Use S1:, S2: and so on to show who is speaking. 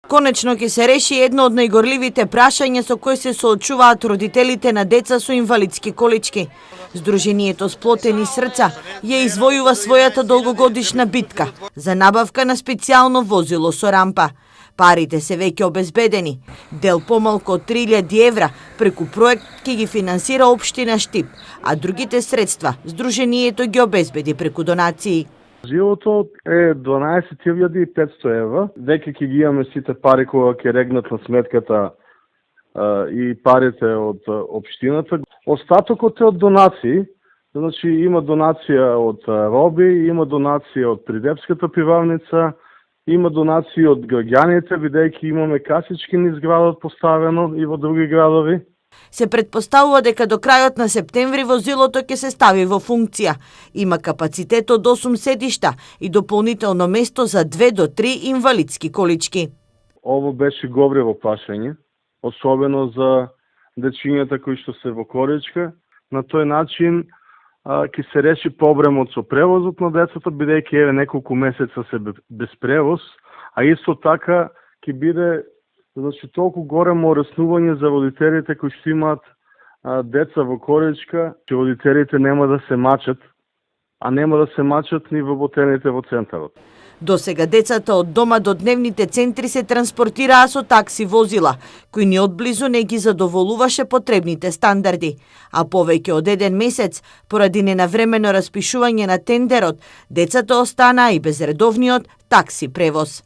S1: Конечно ќе се реши едно од најгорливите прашања со кои се соочуваат родителите на деца со инвалидски колички. Сдруженијето Сплотени срца ја извојува својата долгогодишна битка за набавка на специјално возило со рампа. Парите се веќе обезбедени. Дел помалку од 3000 евра преку проект ќе ги финансира општина Штип, а другите средства Сдруженијето ги обезбеди преку донации.
S2: Живото е 12.500 евра. Веќе ќе ги имаме сите пари кога ќе регнат на сметката и парите од општината. Остатокот е од донации. Значи има донација од роби, има донација од Придепската пиварница, има донации од граѓаните, бидејќи имаме касички низ градот поставено и во други градови.
S1: Се претпоставува дека до крајот на септември возилото ќе се стави во функција. Има капацитет од 8 седишта и дополнително место за 2 до 3 инвалидски колички.
S2: Ово беше гобрево прашање, особено за дечињата кои што се во количка. На тој начин ќе се реши проблемот со превозот на децата, бидејќи еве неколку месеца се без превоз, а исто така ќе биде толку големо раснување за родителите кои што имаат деца во количка, че родителите нема да се мачат, а нема да се мачат ни вработените во центарот.
S1: До сега децата од дома до дневните центри се транспортираа со такси возила, кои ни одблизу не ги задоволуваше потребните стандарди. А повеќе од 1 месец, поради ненавремено распишување на тендерот, децата останаа и без редовниот такси превоз.